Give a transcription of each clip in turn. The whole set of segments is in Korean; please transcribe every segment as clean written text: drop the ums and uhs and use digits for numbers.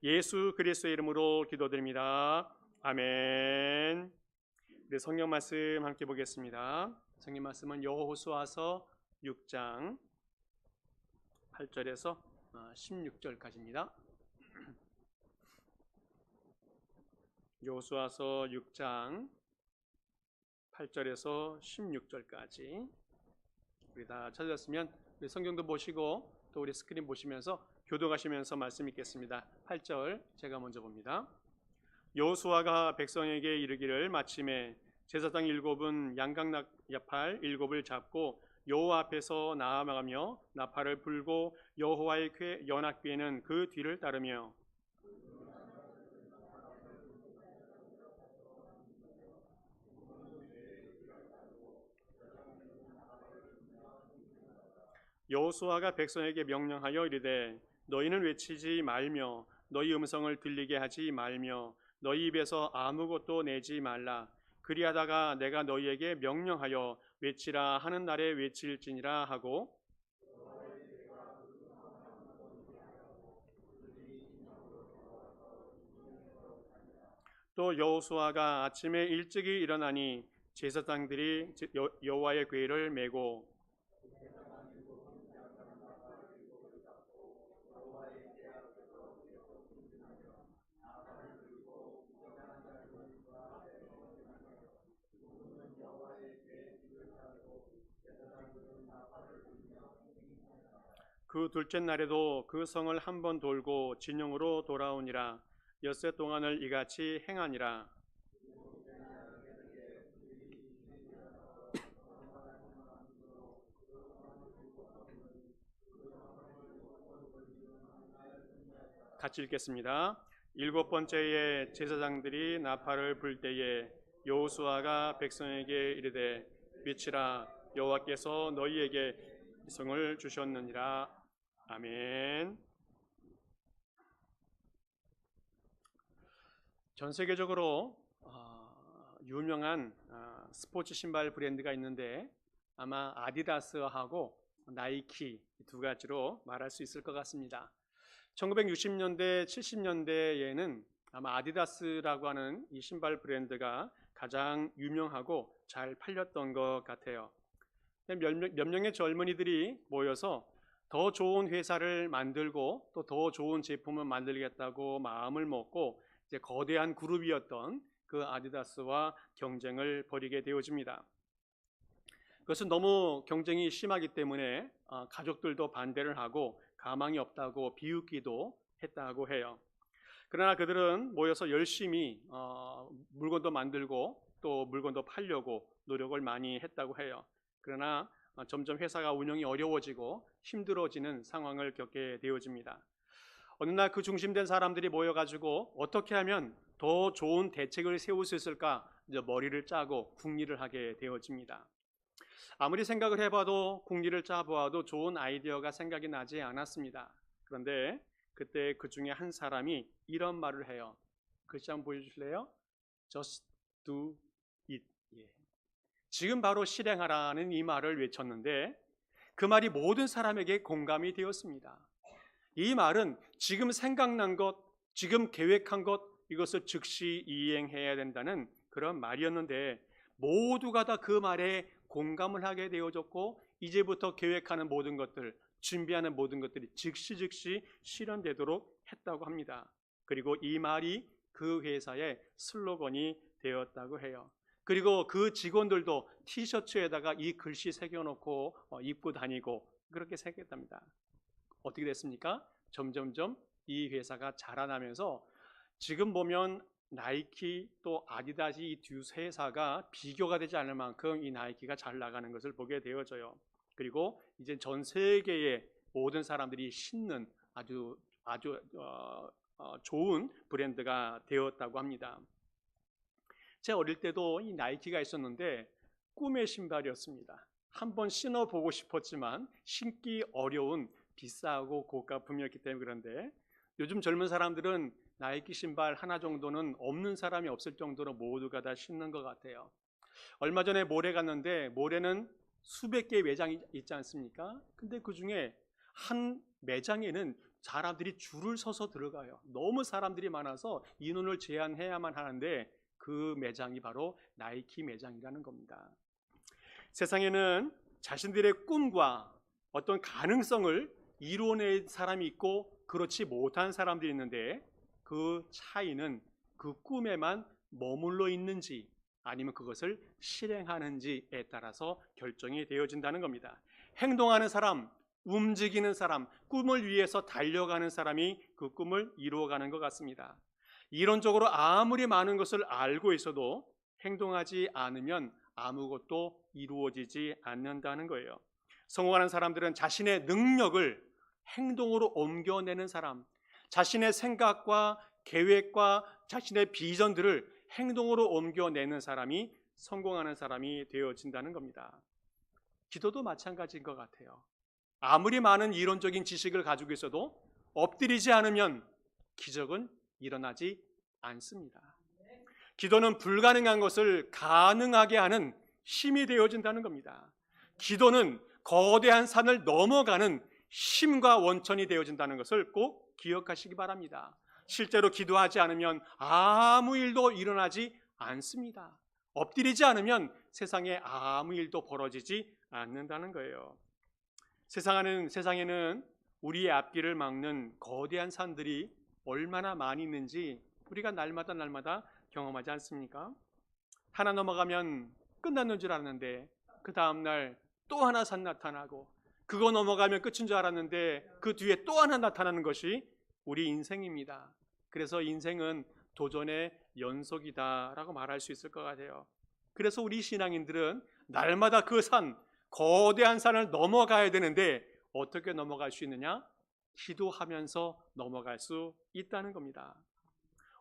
예수 그리스도의 이름으로 기도드립니다. 아멘. 우리 성경 말씀 함께 보겠습니다. 성경 말씀은 여호수아서 6장 8절에서 16절까지입니다. 여호수아서 6장 8절에서 16절까지 우리 다 찾으셨으면 우리 성경도 보시고 또 우리 스크린 보시면서 교독하시면서 말씀 읽겠습니다. 8절 제가 먼저 봅니다. 여호수아가 백성에게 이르기를 마침에 제사장 7은 양각 나팔 7을 잡고 여호와 앞에서 나아가며 나팔을 불고 여호와의 연합궤는 그 뒤를 따르며 여호수아가 백성에게 명령하여 이르되 너희는 외치지 말며 너희 음성을 들리게 하지 말며 너희 입에서 아무것도 내지 말라. 그리하다가 내가 너희에게 명령하여 외치라 하는 날에 외칠지니라 하고 또 여호수아가 아침에 일찍이 일어나니 제사장들이 여호와의 궤를 메고 그 둘째 날에도 그 성을 한 번 돌고 진영으로 돌아오니라. 엿새 동안을 이같이 행하니라. 같이 읽겠습니다. 7번째에 제사장들이 나팔을 불 때에 여호수아가 백성에게 이르되 외치라 여호와께서 너희에게 이 성을 주셨느니라. 아멘. 전 세계적으로 유명한 스포츠 신발 브랜드가 있는데 아마 아디다스하고 나이키 두 가지로 말할 수 있을 것 같습니다. 1960년대, 70년대에는 아마 아디다스라고 하는 이 신발 브랜드가 가장 유명하고 잘 팔렸던 것 같아요. 몇 명의 젊은이들이 모여서 더 좋은 회사를 만들고 또 더 좋은 제품을 만들겠다고 마음을 먹고 이제 거대한 그룹이었던 그 아디다스와 경쟁을 벌이게 되어집니다. 그것은 너무 경쟁이 심하기 때문에 가족들도 반대를 하고 가망이 없다고 비웃기도 했다고 해요. 그러나 그들은 모여서 열심히 물건도 만들고 또 물건도 팔려고 노력을 많이 했다고 해요. 그러나 점점 회사가 운영이 어려워지고 힘들어지는 상황을 겪게 되어집니다. 어느 날 그 중심된 사람들이 모여가지고 어떻게 하면 더 좋은 대책을 세울 수 있을까 이제 머리를 짜고 궁리를 하게 되어집니다. 아무리 생각을 해봐도 궁리를 짜보아도 좋은 아이디어가 생각이 나지 않았습니다. 그런데 그때 그 중에 한 사람이 이런 말을 해요. 글씨 한번 보여주실래요? Just do it. 지금 바로 실행하라는 이 말을 외쳤는데 그 말이 모든 사람에게 공감이 되었습니다. 이 말은 지금 생각난 것, 지금 계획한 것 이것을 즉시 이행해야 된다는 그런 말이었는데 모두가 다 그 말에 공감을 하게 되어졌고 이제부터 계획하는 모든 것들, 준비하는 모든 것들이 즉시 실현되도록 했다고 합니다. 그리고 이 말이 그 회사의 슬로건이 되었다고 해요. 그리고 그 직원들도 티셔츠에다가 이 글씨 새겨놓고 입고 다니고 그렇게 새겼답니다. 어떻게 됐습니까? 점점점 이 회사가 자라나면서 지금 보면 나이키 또 아디다스 이 두 회사가 비교가 되지 않을 만큼 이 나이키가 잘 나가는 것을 보게 되어져요. 그리고 이제 전 세계의 모든 사람들이 신는 아주 좋은 브랜드가 되었다고 합니다. 제 어릴 때도 이 나이키가 있었는데 꿈의 신발이었습니다. 한번 신어보고 싶었지만 신기 어려운 비싸고 고가품이었기 때문에 그런데 요즘 젊은 사람들은 나이키 신발 하나 정도는 없는 사람이 없을 정도로 모두가 다 신는 것 같아요. 얼마 전에 몰에 갔는데 몰에는 수백 개의 매장이 있지 않습니까? 근데 그 중에 한 매장에는 사람들이 줄을 서서 들어가요. 너무 사람들이 많아서 인원을 제한해야만 하는데 그 매장이 바로 나이키 매장이라는 겁니다. 세상에는 자신들의 꿈과 어떤 가능성을 이루어낸 사람이 있고 그렇지 못한 사람들이 있는데 그 차이는 그 꿈에만 머물러 있는지 아니면 그것을 실행하는지에 따라서 결정이 되어진다는 겁니다. 행동하는 사람, 움직이는 사람, 꿈을 위해서 달려가는 사람이 그 꿈을 이루어가는 것 같습니다. 이론적으로 아무리 많은 것을 알고 있어도 행동하지 않으면 아무것도 이루어지지 않는다는 거예요. 성공하는 사람들은 자신의 능력을 행동으로 옮겨내는 사람, 자신의 생각과 계획과 자신의 비전들을 행동으로 옮겨내는 사람이 성공하는 사람이 되어진다는 겁니다. 기도도 마찬가지인 것 같아요. 아무리 많은 이론적인 지식을 가지고 있어도 엎드리지 않으면 기적은 일어나지 않습니다. 기도는 불가능한 것을 가능하게 하는 힘이 되어진다는 겁니다. 기도는 거대한 산을 넘어가는 힘과 원천이 되어진다는 것을 꼭 기억하시기 바랍니다. 실제로 기도하지 않으면 아무 일도 일어나지 않습니다. 엎드리지 않으면 세상에 아무 일도 벌어지지 않는다는 거예요. 세상에는 우리의 앞길을 막는 거대한 산들이 얼마나 많이 있는지 우리가 날마다 경험하지 않습니까? 하나 넘어가면 끝났는 줄 알았는데 그 다음날 또 하나 산 나타나고 그거 넘어가면 끝인 줄 알았는데 그 뒤에 또 하나 나타나는 것이 우리 인생입니다. 그래서 인생은 도전의 연속이다라고 말할 수 있을 것 같아요. 그래서 우리 신앙인들은 날마다 그 산, 거대한 산을 넘어가야 되는데 어떻게 넘어갈 수 있느냐? 기도하면서 넘어갈 수 있다는 겁니다.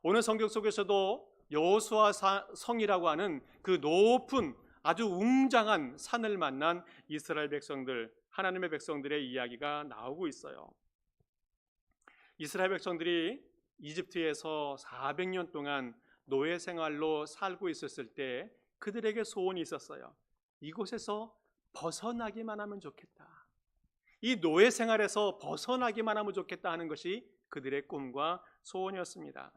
오늘 성경 속에서도 여호수아 성이라고 하는 그 높은 아주 웅장한 산을 만난 이스라엘 백성들, 하나님의 백성들의 이야기가 나오고 있어요. 이스라엘 백성들이 이집트에서 400년 동안 노예 생활로 살고 있었을 때 그들에게 소원이 있었어요. 이곳에서 벗어나기만 하면 좋겠다. 이 노예 생활에서 벗어나기만 하면 좋겠다 하는 것이 그들의 꿈과 소원이었습니다.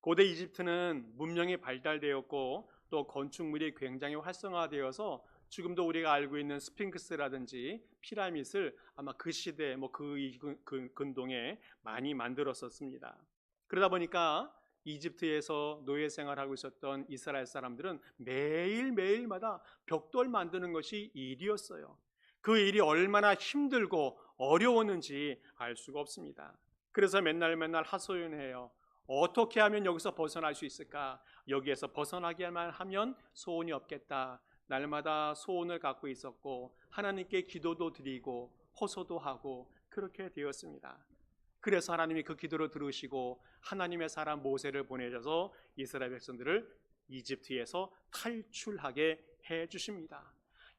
고대 이집트는 문명이 발달되었고 또 건축물이 굉장히 활성화되어서 지금도 우리가 알고 있는 스핑크스라든지 피라밋을 아마 그 시대 그 근동에 많이 만들었었습니다. 그러다 보니까 이집트에서 노예 생활하고 있었던 이스라엘 사람들은 매일마다 벽돌 만드는 것이 일이었어요. 그 일이 얼마나 힘들고 어려웠는지 알 수가 없습니다. 그래서 맨날 하소연해요. 어떻게 하면 여기서 벗어날 수 있을까? 여기에서 벗어나기만 하면 소원이 없겠다. 날마다 소원을 갖고 있었고 하나님께 기도도 드리고 호소도 하고 그렇게 되었습니다. 그래서 하나님이 그 기도를 들으시고 하나님의 사람 모세를 보내셔서 이스라엘 백성들을 이집트에서 탈출하게 해주십니다.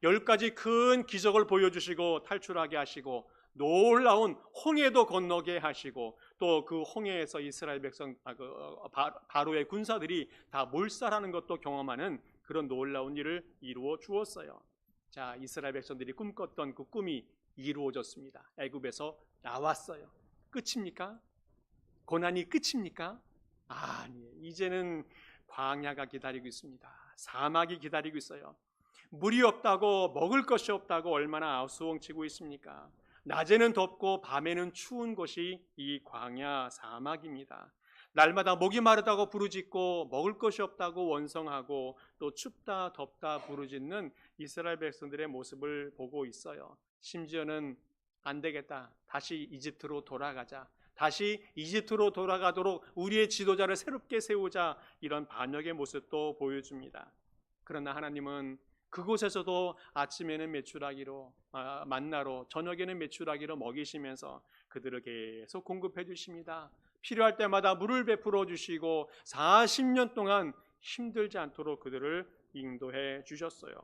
10가지 큰 기적을 보여주시고 탈출하게 하시고 놀라운 홍해도 건너게 하시고 또 그 홍해에서 이스라엘 백성 바로의 군사들이 다 몰살하는 것도 경험하는 그런 놀라운 일을 이루어 주었어요. 자, 이스라엘 백성들이 꿈꿨던 그 꿈이 이루어졌습니다. 애굽에서 나왔어요. 끝입니까? 고난이 끝입니까? 아니에요. 이제는 광야가 기다리고 있습니다. 사막이 기다리고 있어요. 물이 없다고 먹을 것이 없다고 얼마나 아우스엉치고 있습니까? 낮에는 덥고 밤에는 추운 곳이 이 광야 사막입니다. 날마다 목이 마르다고 부르짖고 먹을 것이 없다고 원성하고 또 춥다 덥다 부르짖는 이스라엘 백성들의 모습을 보고 있어요. 심지어는 안 되겠다. 다시 이집트로 돌아가자. 다시 이집트로 돌아가도록 우리의 지도자를 새롭게 세우자. 이런 반역의 모습도 보여줍니다. 그러나 하나님은 그곳에서도 아침에는 메추라기로 만나로 저녁에는 메추라기로 먹이시면서 그들을 계속 공급해 주십니다. 필요할 때마다 물을 베풀어 주시고 40년 동안 힘들지 않도록 그들을 인도해 주셨어요.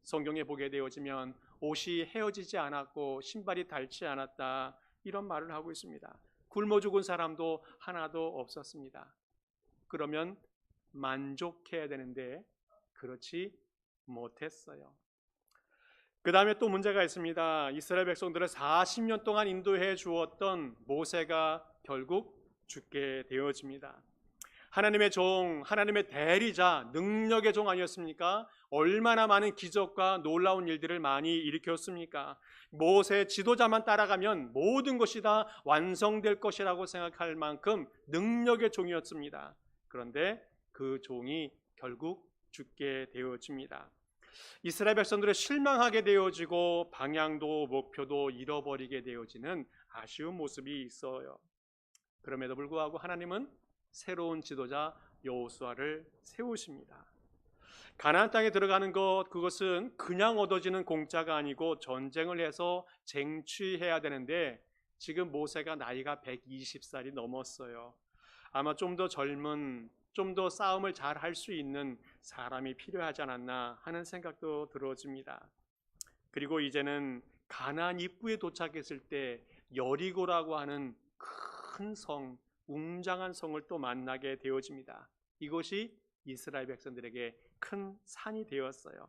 성경에 보게 되어지면 옷이 헤어지지 않았고 신발이 닳지 않았다 이런 말을 하고 있습니다. 굶어 죽은 사람도 하나도 없었습니다. 그러면 만족해야 되는데 그렇지 못했어요. 그 다음에 또 문제가 있습니다. 이스라엘 백성들을 40년 동안 인도해 주었던 모세가 결국 죽게 되어집니다. 하나님의 종, 하나님의 대리자, 능력의 종 아니었습니까? 얼마나 많은 기적과 놀라운 일들을 많이 일으켰습니까? 모세 지도자만 따라가면 모든 것이 다 완성될 것이라고 생각할 만큼 능력의 종이었습니다. 그런데 그 종이 결국 죽게 되어집니다. 이스라엘 백성들은 실망하게 되어지고 방향도 목표도 잃어버리게 되어지는 아쉬운 모습이 있어요. 그럼에도 불구하고 하나님은 새로운 지도자 여호수아를 세우십니다. 가나안 땅에 들어가는 것, 그것은 그냥 얻어지는 공짜가 아니고 전쟁을 해서 쟁취해야 되는데 지금 모세가 나이가 120살이 넘었어요. 아마 좀 더 젊은, 좀 더 싸움을 잘 할 수 있는 사람이 필요하지 않았나 하는 생각도 들어집니다. 그리고 이제는 가나안 입구에 도착했을 때 여리고라고 하는 큰 성, 웅장한 성을 또 만나게 되어집니다. 이것이 이스라엘 백성들에게 큰 산이 되었어요.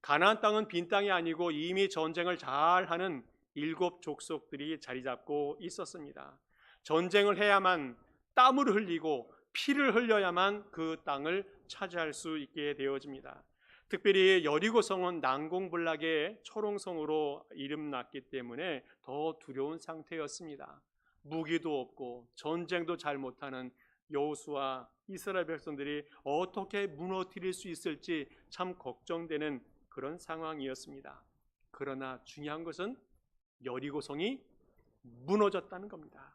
가나안 땅은 빈 땅이 아니고 이미 전쟁을 잘하는 7 족속들이 자리 잡고 있었습니다. 전쟁을 해야만, 땀을 흘리고 피를 흘려야만 그 땅을 차지할 수 있게 되어집니다. 특별히 여리고성은 난공불락의 초롱성으로 이름났기 때문에 더 두려운 상태였습니다. 무기도 없고 전쟁도 잘 못하는 여호수아, 이스라엘 백성들이 어떻게 무너뜨릴 수 있을지 참 걱정되는 그런 상황이었습니다. 그러나 중요한 것은 여리고성이 무너졌다는 겁니다.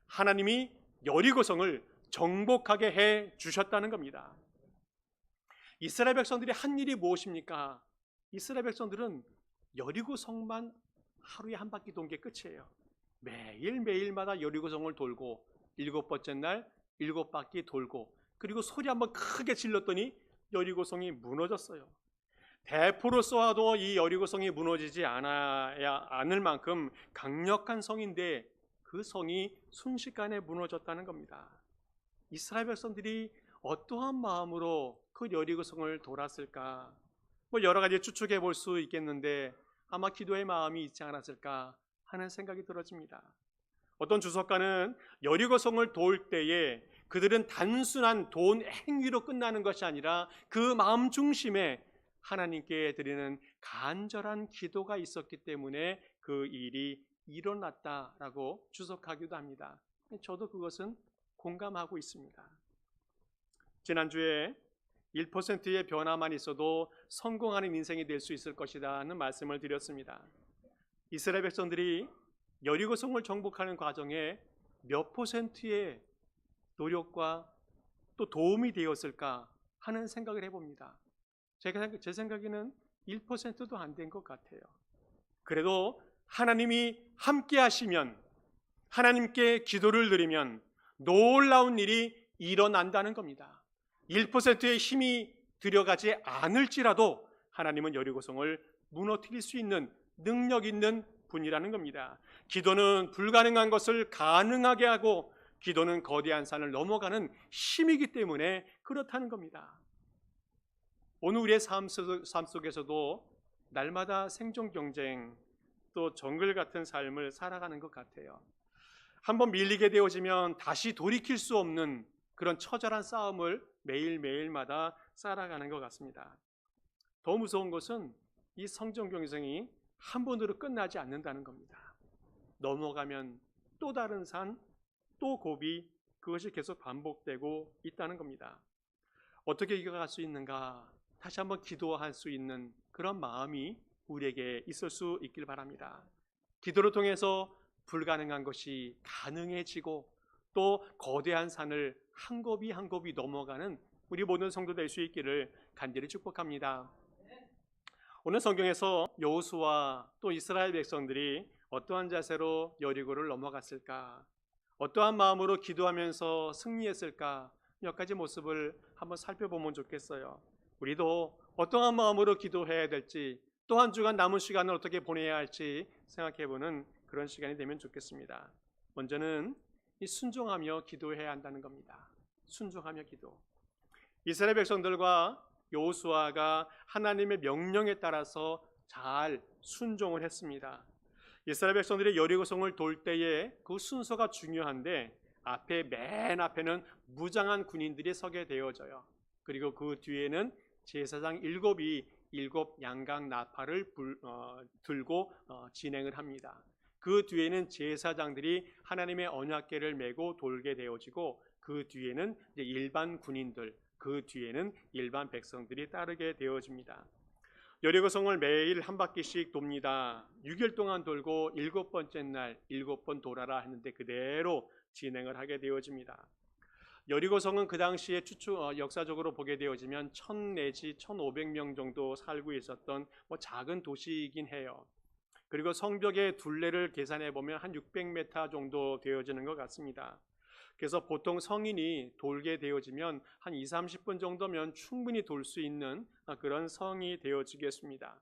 하나님이 여리고성을 정복하게 해 주셨다는 겁니다. 이스라엘 백성들이 한 일이 무엇입니까? 이스라엘 백성들은 여리고성만 하루에 한 바퀴 돈 게 끝이에요. 매일매일마다 여리고성을 돌고 7번째 날 7바퀴 돌고, 그리고 소리 한번 크게 질렀더니 여리고성이 무너졌어요. 대포로 쏘아도 이 여리고성이 무너지지 않을 만큼 강력한 성인데 그 성이 순식간에 무너졌다는 겁니다. 이스라엘 백성들이 어떠한 마음으로 그 여리고성을 돌았을까? 여러 가지 추측해 볼 수 있겠는데 아마 기도의 마음이 있지 않았을까 하는 생각이 들어집니다. 어떤 주석가는 여리고성을 도울 때에 그들은 단순한 돈 행위로 끝나는 것이 아니라 그 마음 중심에 하나님께 드리는 간절한 기도가 있었기 때문에 그 일이 일어났다라고 주석하기도 합니다. 저도 그것은 공감하고 있습니다. 지난주에 1%의 변화만 있어도 성공하는 인생이 될 수 있을 것이라는 말씀을 드렸습니다. 이스라엘 백성들이 여리고성을 정복하는 과정에 몇 %의 노력과 또 도움이 되었을까 하는 생각을 해봅니다. 제 생각에는 1%도 안 된 것 같아요. 그래도 하나님이 함께 하시면, 하나님께 기도를 드리면 놀라운 일이 일어난다는 겁니다. 1%의 힘이 들여가지 않을지라도 하나님은 여리고성을 무너뜨릴 수 있는 능력 있는 분이라는 겁니다. 기도는 불가능한 것을 가능하게 하고 기도는 거대한 산을 넘어가는 힘이기 때문에 그렇다는 겁니다. 오늘 우리의 삶 속에서도 날마다 생존 경쟁, 또 정글 같은 삶을 살아가는 것 같아요. 한번 밀리게 되어지면 다시 돌이킬 수 없는 그런 처절한 싸움을 매일매일마다 살아가는 것 같습니다. 더 무서운 것은 이 성전 경쟁이 한 번으로 끝나지 않는다는 겁니다. 넘어가면 또 다른 산, 또 고비, 그것이 계속 반복되고 있다는 겁니다. 어떻게 이겨갈 수 있는가? 다시 한번 기도할 수 있는 그런 마음이 우리에게 있을 수 있길 바랍니다. 기도를 통해서 불가능한 것이 가능해지고 또 거대한 산을 한 곱이 한 곱이 넘어가는 우리 모든 성도 될 수 있기를 간절히 축복합니다. 오늘 성경에서 여호수아와 또 이스라엘 백성들이 어떠한 자세로 여리고를 넘어갔을까? 어떠한 마음으로 기도하면서 승리했을까? 몇 가지 모습을 한번 살펴보면 좋겠어요. 우리도 어떠한 마음으로 기도해야 될지, 또 한 주간 남은 시간을 어떻게 보내야 할지 생각해보는 그런 시간이 되면 좋겠습니다. 먼저는 이 순종하며 기도해야 한다는 겁니다. 순종하며 기도. 이스라엘 백성들과 여호수아가 하나님의 명령에 따라서 잘 순종을 했습니다. 이스라엘 백성들이 여리고성을 돌 때에 그 순서가 중요한데 맨 앞에는 무장한 군인들이 서게 되어져요. 그리고 그 뒤에는 제사장 7이 7 양각 나팔을 들고 진행을 합니다. 그 뒤에는 제사장들이 하나님의 언약궤를 메고 돌게 되어지고 그 뒤에는 이제 일반 군인들, 그 뒤에는 일반 백성들이 따르게 되어집니다. 여리고성을 매일 한 바퀴씩 돕니다. 6일 동안 돌고 7번째 날 7번 돌아라 했는데 그대로 진행을 하게 되어집니다. 여리고성은 그 당시에 역사적으로 보게 되어지면 1000 내지 1500명 정도 살고 있었던 작은 도시이긴 해요. 그리고 성벽의 둘레를 계산해 보면 한 600m 정도 되어지는 것 같습니다. 그래서 보통 성인이 돌게 되어지면 한 20-30분 정도면 충분히 돌 수 있는 그런 성이 되어지겠습니다.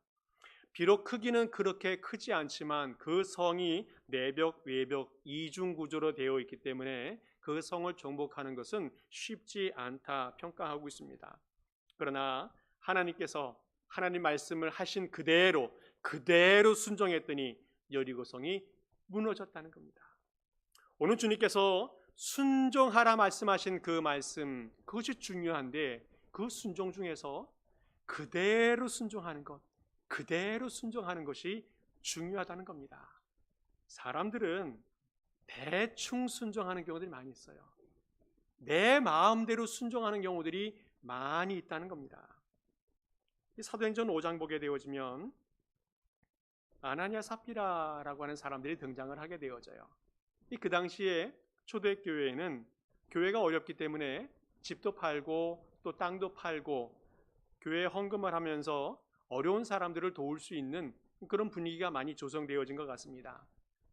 비록 크기는 그렇게 크지 않지만 그 성이 내벽, 외벽, 이중 구조로 되어 있기 때문에 그 성을 정복하는 것은 쉽지 않다 평가하고 있습니다. 그러나 하나님께서 하나님 말씀을 하신 그대로 순종했더니 여리고성이 무너졌다는 겁니다. 오늘 주님께서 순종하라 말씀하신 그 말씀, 그것이 중요한데 그 순종 중에서 그대로 순종하는 것이 중요하다는 겁니다. 사람들은 대충 순종하는 경우들이 많이 있어요. 내 마음대로 순종하는 경우들이 많이 있다는 겁니다. 사도행전 5장 보게 되어지면 아나니아 삽비라라고 하는 사람들이 등장을 하게 되어져요. 그 당시에 초대교회에는 교회가 어렵기 때문에 집도 팔고 또 땅도 팔고 교회에 헌금을 하면서 어려운 사람들을 도울 수 있는 그런 분위기가 많이 조성되어진 것 같습니다.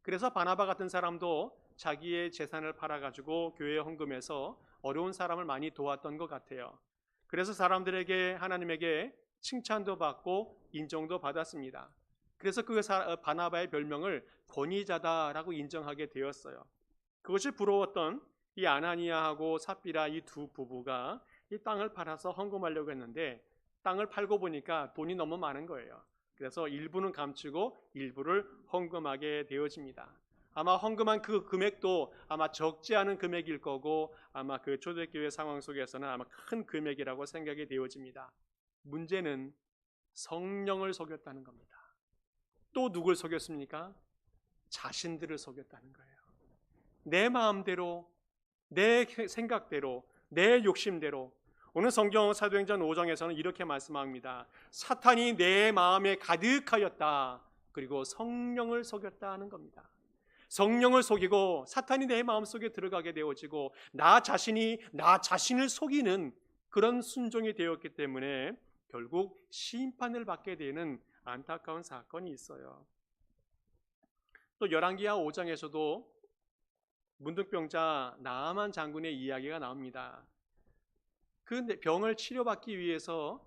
그래서 바나바 같은 사람도 자기의 재산을 팔아가지고 교회에 헌금해서 어려운 사람을 많이 도왔던 것 같아요. 그래서 사람들에게 하나님에게 칭찬도 받고 인정도 받았습니다. 그래서 그 바나바의 별명을 권위자다라고 인정하게 되었어요. 그것이 부러웠던 이 아나니아하고 삽비라 이 두 부부가 이 땅을 팔아서 헌금하려고 했는데 땅을 팔고 보니까 돈이 너무 많은 거예요. 그래서 일부는 감추고 일부를 헌금하게 되어집니다. 아마 헌금한 그 금액도 아마 적지 않은 금액일 거고 아마 그 초대교회 상황 속에서는 아마 큰 금액이라고 생각이 되어집니다. 문제는 성령을 속였다는 겁니다. 또 누굴 속였습니까? 자신들을 속였다는 거예요. 내 마음대로, 내 생각대로, 내 욕심대로. 오늘 성경 사도행전 5장에서는 이렇게 말씀합니다. 사탄이 내 마음에 가득하였다. 그리고 성령을 속였다 는 겁니다. 성령을 속이고 사탄이 내 마음속에 들어가게 되어지고 나 자신을 속이는 그런 순종이 되었기 때문에 결국 심판을 받게 되는 안타까운 사건이 있어요. 또 열왕기하 5장에서도 문둥병자 나아만 장군의 이야기가 나옵니다. 그 병을 치료받기 위해서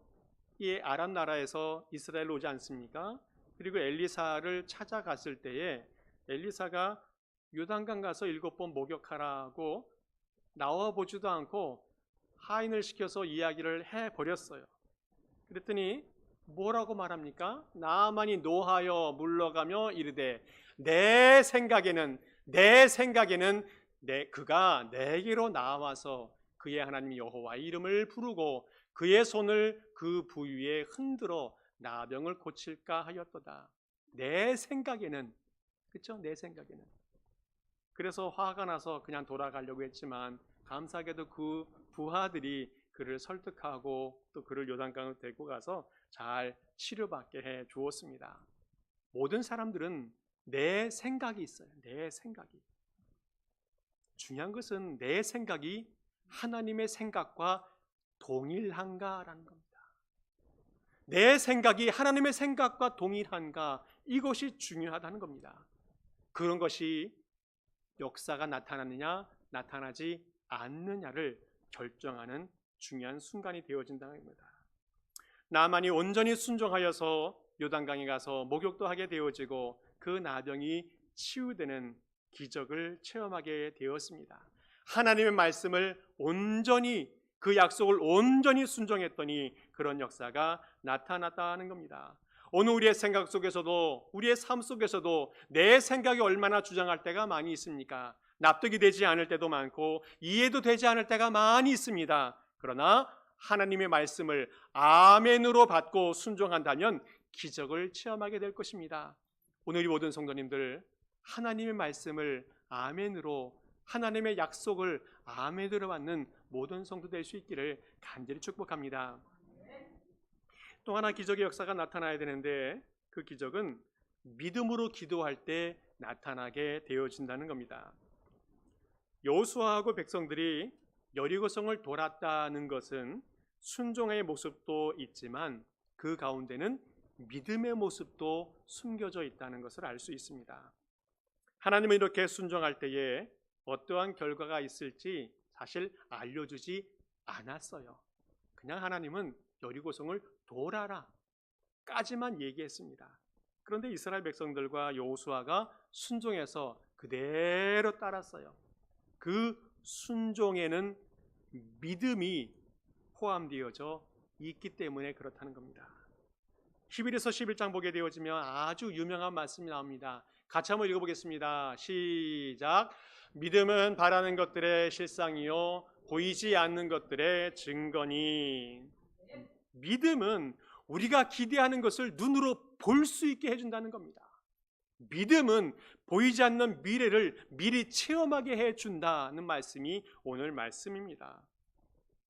이 아람 나라에서 이스라엘로 오지 않습니까? 그리고 엘리사를 찾아갔을 때에 엘리사가 요단강 가서 7번 목욕하라고 나와보지도 않고 하인을 시켜서 이야기를 해버렸어요. 그랬더니 뭐라고 말합니까? 나아만이 노하여 물러가며 이르되 내 생각에는 그가 내게로 나와서 그의 하나님 여호와의 이름을 부르고 그의 손을 그 부위에 흔들어 나병을 고칠까 하였도다. 내 생각에는, 그렇죠? 내 생각에는. 그래서 화가 나서 그냥 돌아가려고 했지만 감사하게도 그 부하들이 그를 설득하고 또 그를 요단강을 데리고 가서 잘 치료받게 해 주었습니다. 모든 사람들은 내 생각이 있어요. 내 생각이. 중요한 것은 내 생각이 하나님의 생각과 동일한가라는 겁니다. 내 생각이 하나님의 생각과 동일한가, 이것이 중요하다는 겁니다. 그런 것이 역사가 나타나느냐 나타나지 않느냐를 결정하는 중요한 순간이 되어진다는 겁니다. 나만이 온전히 순종하여서 요단강에 가서 목욕도 하게 되어지고 그 나병이 치유되는 기적을 체험하게 되었습니다. 하나님의 말씀을 온전히, 그 약속을 온전히 순종했더니 그런 역사가 나타났다는 겁니다. 오늘 우리의 생각 속에서도, 우리의 삶 속에서도 내 생각이 얼마나 주장할 때가 많이 있습니까? 납득이 되지 않을 때도 많고 이해도 되지 않을 때가 많이 있습니다. 그러나 하나님의 말씀을 아멘으로 받고 순종한다면 기적을 체험하게 될 것입니다. 오늘 이 모든 성도님들, 하나님의 말씀을 아멘으로, 하나님의 약속을 아멘으로 받는 모든 성도 될 수 있기를 간절히 축복합니다. 또 하나 기적의 역사가 나타나야 되는데, 그 기적은 믿음으로 기도할 때 나타나게 되어진다는 겁니다. 여호수아하고 백성들이 여리고성을 돌았다는 것은 순종의 모습도 있지만 그 가운데는 믿음의 모습도 숨겨져 있다는 것을 알 수 있습니다. 하나님은 이렇게 순종할 때에 어떠한 결과가 있을지 사실 알려주지 않았어요. 그냥 하나님은 여리고성을 돌아라 까지만 얘기했습니다. 그런데 이스라엘 백성들과 여호수아가 순종해서 그대로 따랐어요. 그 순종에는 믿음이 포함되어져 있기 때문에 그렇다는 겁니다. 히브리서 11장 보게 되어지면 아주 유명한 말씀이 나옵니다. 같이 한번 읽어보겠습니다. 시작. 믿음은 바라는 것들의 실상이요 보이지 않는 것들의 증거니. 믿음은 우리가 기대하는 것을 눈으로 볼 수 있게 해준다는 겁니다. 믿음은 보이지 않는 미래를 미리 체험하게 해준다는 말씀이 오늘 말씀입니다.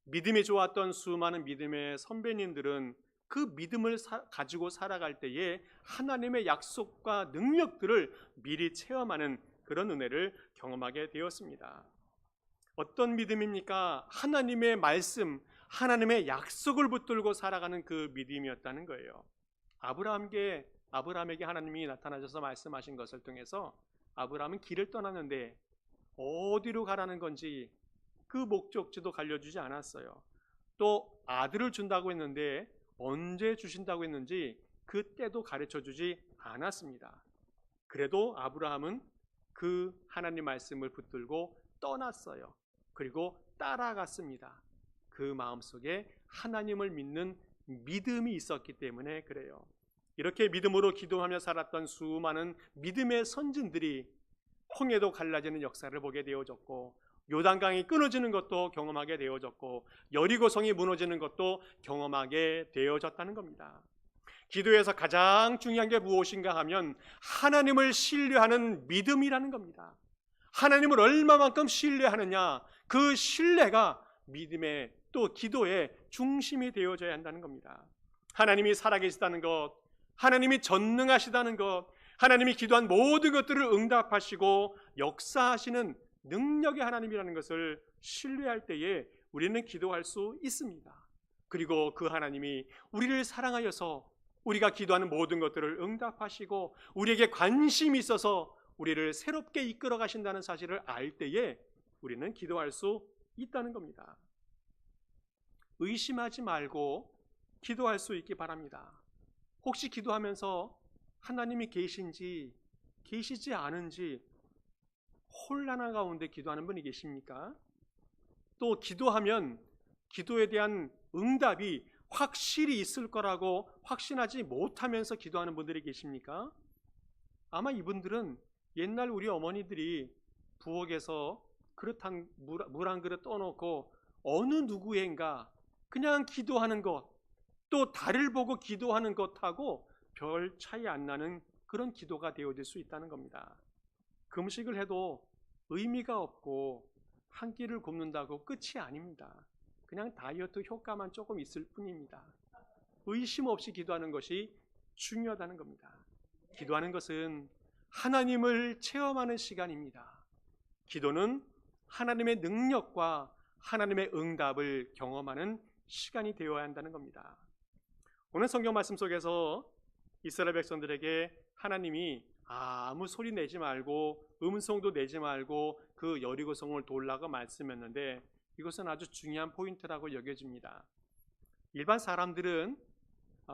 믿음이 좋았던 수많은 믿음의 선배님들은 그 믿음을 가지고 살아갈 때에 하나님의 약속과 능력들을 미리 체험하는 그런 은혜를 경험하게 되었습니다. 어떤 믿음입니까? 하나님의 말씀, 하나님의 약속을 붙들고 살아가는 그 믿음이었다는 거예요. 아브라함에게 하나님이 나타나셔서 말씀하신 것을 통해서 아브라함은 길을 떠났는데 어디로 가라는 건지 그 목적지도 알려주지 않았어요. 또 아들을 준다고 했는데 언제 주신다고 했는지 그때도 가르쳐주지 않았습니다. 그래도 아브라함은 그 하나님 말씀을 붙들고 떠났어요. 그리고 따라갔습니다. 그 마음속에 하나님을 믿는 믿음이 있었기 때문에 그래요. 이렇게 믿음으로 기도하며 살았던 수많은 믿음의 선진들이 홍해도 갈라지는 역사를 보게 되어졌고, 요단강이 끊어지는 것도 경험하게 되어졌고, 여리고성이 무너지는 것도 경험하게 되어졌다는 겁니다. 기도에서 가장 중요한 게 무엇인가 하면 하나님을 신뢰하는 믿음이라는 겁니다. 하나님을 얼마만큼 신뢰하느냐, 그 신뢰가 믿음의 또 기도의 중심이 되어져야 한다는 겁니다. 하나님이 살아계시다는 것, 하나님이 전능하시다는 것, 하나님이 기도한 모든 것들을 응답하시고 역사하시는 능력의 하나님이라는 것을 신뢰할 때에 우리는 기도할 수 있습니다. 그리고 그 하나님이 우리를 사랑하여서 우리가 기도하는 모든 것들을 응답하시고 우리에게 관심이 있어서 우리를 새롭게 이끌어 가신다는 사실을 알 때에 우리는 기도할 수 있다는 겁니다. 의심하지 말고 기도할 수 있기 바랍니다. 혹시 기도하면서 하나님이 계신지 계시지 않은지 혼란한 가운데 기도하는 분이 계십니까? 또 기도하면 기도에 대한 응답이 확실히 있을 거라고 확신하지 못하면서 기도하는 분들이 계십니까? 아마 이분들은 옛날 우리 어머니들이 부엌에서 물 한 그릇 떠놓고 어느 누구인가 그냥 기도하는 것, 또 달을 보고 기도하는 것하고 별 차이 안 나는 그런 기도가 되어질 수 있다는 겁니다. 금식을 해도 의미가 없고 한 끼를 굶는다고 끝이 아닙니다. 그냥 다이어트 효과만 조금 있을 뿐입니다. 의심 없이 기도하는 것이 중요하다는 겁니다. 기도하는 것은 하나님을 체험하는 시간입니다. 기도는 하나님의 능력과 하나님의 응답을 경험하는 시간이 되어야 한다는 겁니다. 오늘 성경 말씀 속에서 이스라엘 백성들에게 하나님이 아무 소리 내지 말고 음성도 내지 말고 그 여리고성을 돌라고 말씀했는데 이것은 아주 중요한 포인트라고 여겨집니다. 일반 사람들은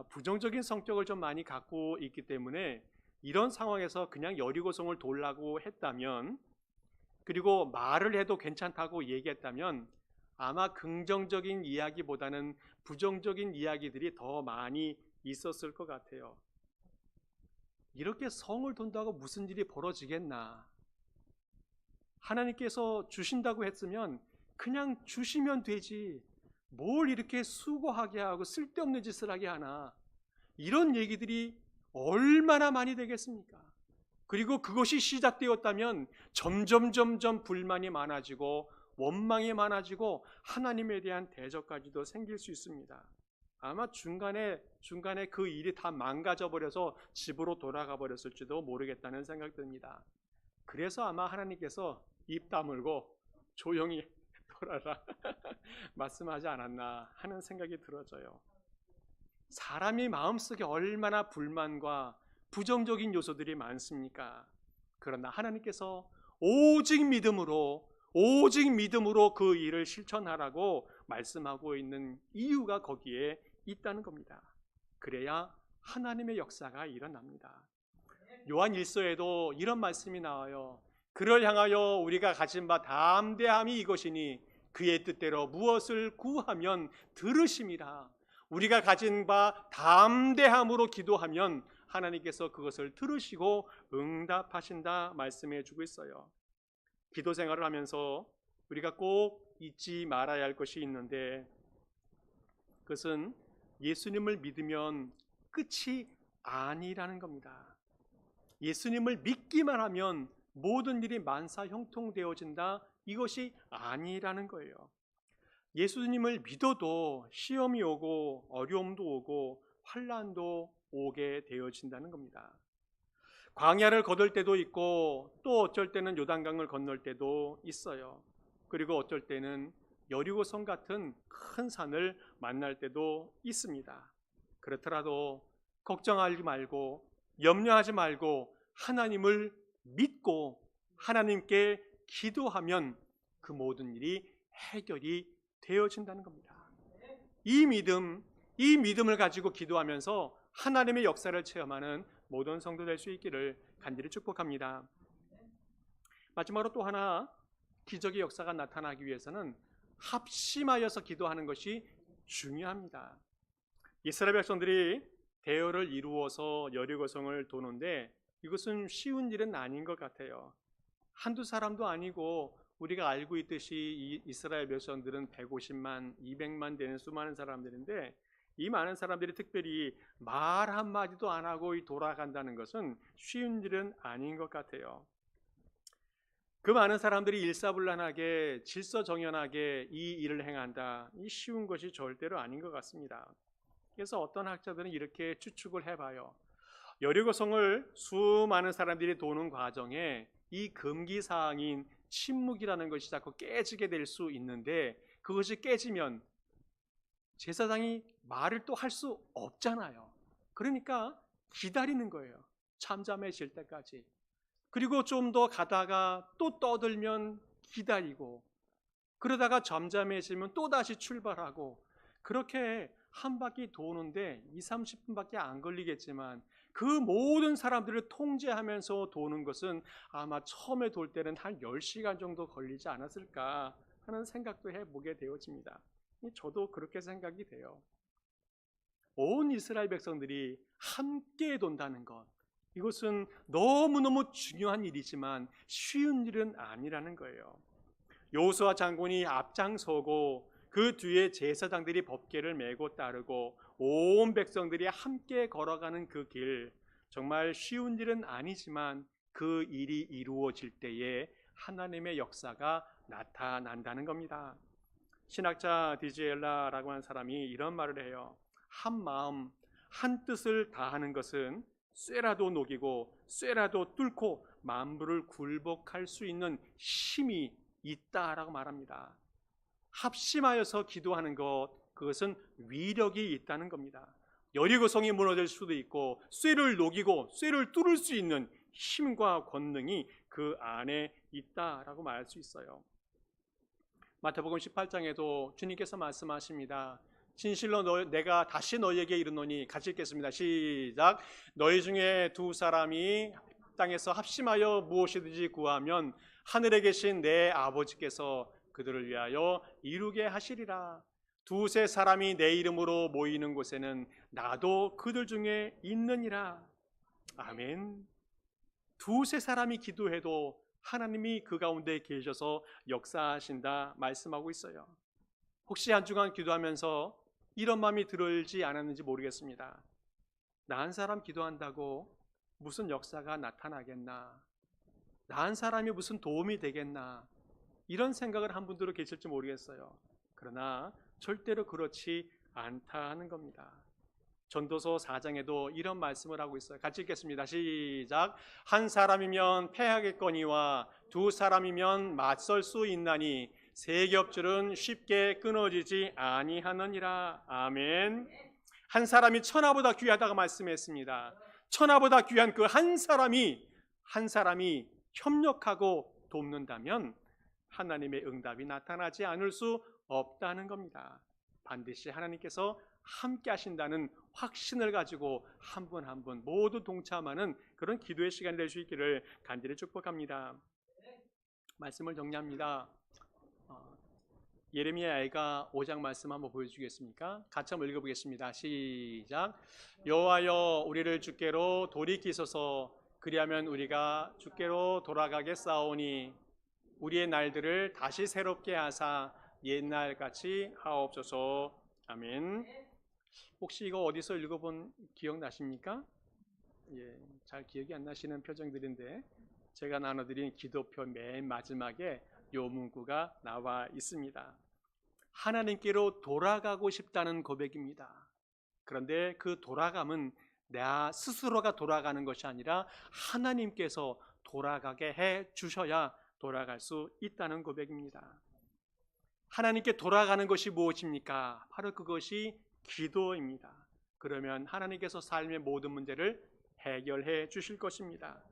부정적인 성격을 좀 많이 갖고 있기 때문에 이런 상황에서 그냥 여리고성을 돌라고 했다면, 그리고 말을 해도 괜찮다고 얘기했다면 아마 긍정적인 이야기보다는 부정적인 이야기들이 더 많이 있었을 것 같아요. 이렇게 성을 돈다고 무슨 일이 벌어지겠나? 하나님께서 주신다고 했으면 그냥 주시면 되지. 뭘 이렇게 수고하게 하고 쓸데없는 짓을 하게 하나? 이런 얘기들이 얼마나 많이 되겠습니까? 그리고 그것이 시작되었다면 점점 불만이 많아지고 원망이 많아지고 하나님에 대한 대적까지도 생길 수 있습니다. 아마 중간에 그 일이 다 망가져 버려서 집으로 돌아가 버렸을지도 모르겠다는 생각이 듭니다. 그래서 아마 하나님께서 입 다물고 조용히 돌아라 말씀하지 않았나 하는 생각이 들어져요. 사람이 마음속에 얼마나 불만과 부정적인 요소들이 많습니까? 그러나 하나님께서 오직 믿음으로 그 일을 실천하라고 말씀하고 있는 이유가 거기에 있다는 겁니다. 그래야 하나님의 역사가 일어납니다. 요한 1서에도 이런 말씀이 나와요. 그를 향하여 우리가 가진 바 담대함이 이것이니 그의 뜻대로 무엇을 구하면 들으심이라. 우리가 가진 바 담대함으로 기도하면 하나님께서 그것을 들으시고 응답하신다 말씀해 주고 있어요. 기도 생활을 하면서 우리가 꼭 잊지 말아야 할 것이 있는데, 그것은 예수님을 믿으면 끝이 아니라는 겁니다. 예수님을 믿기만 하면 모든 일이 만사형통되어진다, 이것이 아니라는 거예요. 예수님을 믿어도 시험이 오고 어려움도 오고 환난도 오게 되어진다는 겁니다. 광야를 거둘 때도 있고 또 어쩔 때는 요단강을 건널 때도 있어요. 그리고 어쩔 때는 여리고성 같은 큰 산을 만날 때도 있습니다. 그렇더라도 걱정하지 말고 염려하지 말고 하나님을 믿고 하나님께 기도하면 그 모든 일이 해결이 되어진다는 겁니다. 이 믿음을 가지고 기도하면서 하나님의 역사를 체험하는 모든 성도 될 수 있기를 간절히 축복합니다. 마지막으로 또 하나, 기적의 역사가 나타나기 위해서는 합심하여서 기도하는 것이 중요합니다. 이스라엘 백성들이 대열을 이루어서 여리고성을 도는데 이것은 쉬운 일은 아닌 것 같아요. 한두 사람도 아니고 우리가 알고 있듯이 이 이스라엘 백성들은 150만, 200만 되는 수많은 사람들인데, 이 많은 사람들이 특별히 말 한마디도 안 하고 돌아간다는 것은 쉬운 일은 아닌 것 같아요. 그 많은 사람들이 일사불란하게 질서정연하게 이 일을 행한다, 이 쉬운 것이 절대로 아닌 것 같습니다. 그래서 어떤 학자들은 이렇게 추측을 해봐요. 여리고성을 수많은 사람들이 도는 과정에 이 금기사항인 침묵이라는 것이 자꾸 깨지게 될 수 있는데, 그것이 깨지면 제사장이 말을 또 할 수 없잖아요. 그러니까 기다리는 거예요. 잠잠해질 때까지. 그리고 좀 더 가다가 또 떠들면 기다리고, 그러다가 잠잠해지면 또 다시 출발하고, 그렇게 한 바퀴 도는데 20-30분밖에 안 걸리겠지만 그 모든 사람들을 통제하면서 도는 것은 아마 처음에 돌 때는 한 10시간 정도 걸리지 않았을까 하는 생각도 해보게 되어집니다. 저도 그렇게 생각이 돼요. 온 이스라엘 백성들이 함께 돈다는 것, 이것은 너무너무 중요한 일이지만 쉬운 일은 아니라는 거예요. 여호수아 장군이 앞장서고 그 뒤에 제사장들이 법궤를 메고 따르고 온 백성들이 함께 걸어가는 그 길, 정말 쉬운 일은 아니지만 그 일이 이루어질 때에 하나님의 역사가 나타난다는 겁니다. 신학자 디지엘라라고 하는 사람이 이런 말을 해요. 한 마음, 한 뜻을 다하는 것은 쇠라도 녹이고 쇠라도 뚫고 만물을 굴복할 수 있는 힘이 있다라고 말합니다. 합심하여서 기도하는 것, 그것은 위력이 있다는 겁니다. 여리고성이 무너질 수도 있고 쇠를 녹이고 쇠를 뚫을 수 있는 힘과 권능이 그 안에 있다라고 말할 수 있어요. 마태복음 18장에도 주님께서 말씀하십니다. 진실로 내가 다시 너희에게 이르노니, 같이 읽겠습니다. 시작. 너희 중에 두 사람이 땅에서 합심하여 무엇이든지 구하면 하늘에 계신 내 아버지께서 그들을 위하여 이루게 하시리라. 두세 사람이 내 이름으로 모이는 곳에는 나도 그들 중에 있느니라. 아멘. 두세 사람이 기도해도 하나님이 그 가운데 계셔서 역사하신다 말씀하고 있어요. 혹시 한 주간 기도하면서 이런 마음이 들지 않았는지 모르겠습니다. 나 한 사람 기도한다고 무슨 역사가 나타나겠나? 나 한 사람이 무슨 도움이 되겠나? 이런 생각을 한 분들도 계실지 모르겠어요. 그러나 절대로 그렇지 않다 하는 겁니다. 전도서 4장에도 이런 말씀을 하고 있어요. 같이 읽겠습니다. 시작. 한 사람이면 패하겠거니와 두 사람이면 맞설 수 있나니 세 겹줄은 쉽게 끊어지지 아니하느니라. 아멘. 한 사람이 천하보다 귀하다고 말씀했습니다. 천하보다 귀한 그 한 사람이 협력하고 돕는다면 하나님의 응답이 나타나지 않을 수 없다는 겁니다. 반드시 하나님께서 함께 하신다는 확신을 가지고 한 분 한 분 모두 동참하는 그런 기도의 시간이 될 수 있기를 간절히 축복합니다. 말씀을 정리합니다. 예레미야가 5장 말씀 한번 보여주겠습니까? 같이 한번 읽어보겠습니다. 시작. 여호와여 우리를 주께로 돌이키소서. 그리하면 우리가 주께로 돌아가겠사오니 우리의 날들을 다시 새롭게 하사 옛날같이 하옵소서. 아멘. 혹시 이거 어디서 읽어본 기억나십니까? 예, 잘 기억이 안 나시는 표정들인데 제가 나눠드린 기도표 맨 마지막에 요 문구가 나와 있습니다. 하나님께로 돌아가고 싶다는 고백입니다. 그런데 그 돌아감은 나 스스로가 돌아가는 것이 아니라 하나님께서 돌아가게 해 주셔야 돌아갈 수 있다는 고백입니다. 하나님께 돌아가는 것이 무엇입니까? 바로 그것이 기도입니다. 그러면 하나님께서 삶의 모든 문제를 해결해 주실 것입니다.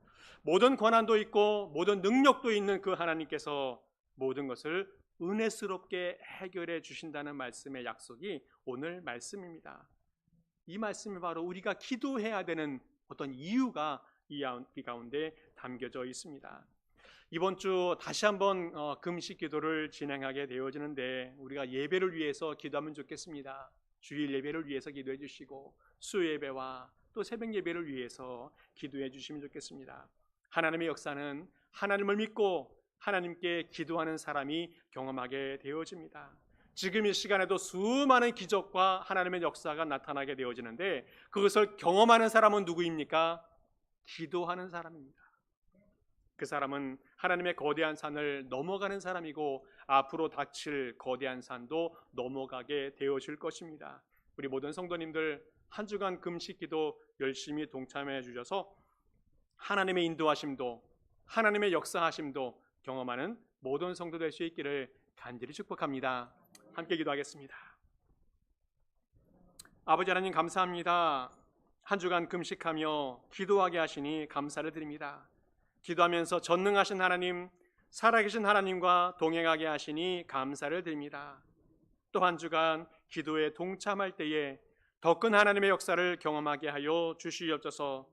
모든 권한도 있고 모든 능력도 있는 그 하나님께서 모든 것을 은혜스럽게 해결해 주신다는 말씀의 약속이 오늘 말씀입니다. 이 말씀이 바로 우리가 기도해야 되는 어떤 이유가 이 가운데 담겨져 있습니다. 이번 주 다시 한번 금식 기도를 진행하게 되어지는데 우리가 예배를 위해서 기도하면 좋겠습니다. 주일 예배를 위해서 기도해 주시고 수요 예배와 또 새벽 예배를 위해서 기도해 주시면 좋겠습니다. 하나님의 역사는 하나님을 믿고 하나님께 기도하는 사람이 경험하게 되어집니다. 지금 이 시간에도 수많은 기적과 하나님의 역사가 나타나게 되어지는데 그것을 경험하는 사람은 누구입니까? 기도하는 사람입니다. 그 사람은 하나님의 거대한 산을 넘어가는 사람이고 앞으로 닥칠 거대한 산도 넘어가게 되어질 것입니다. 우리 모든 성도님들 한 주간 금식 기도 열심히 동참해 주셔서 하나님의 인도하심도 하나님의 역사하심도 경험하는 모든 성도 될 수 있기를 간절히 축복합니다. 함께 기도하겠습니다. 아버지 하나님 감사합니다. 한 주간 금식하며 기도하게 하시니 감사를 드립니다. 기도하면서 전능하신 하나님, 살아계신 하나님과 동행하게 하시니 감사를 드립니다. 또 한 주간 기도에 동참할 때에 더 큰 하나님의 역사를 경험하게 하여 주시옵소서.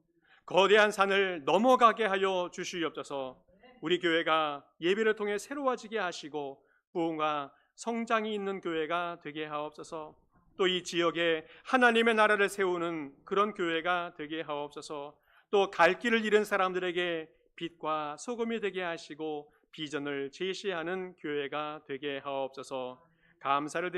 거대한 산을 넘어가게 하여 주시옵소서. 우리 교회가 예배를 통해 새로워지게 하시고 부흥과 성장이 있는 교회가 되게 하옵소서. 또 이 지역에 하나님의 나라를 세우는 그런 교회가 되게 하옵소서. 또 갈 길을 잃은 사람들에게 빛과 소금이 되게 하시고 비전을 제시하는 교회가 되게 하옵소서. 감사를 드립니다.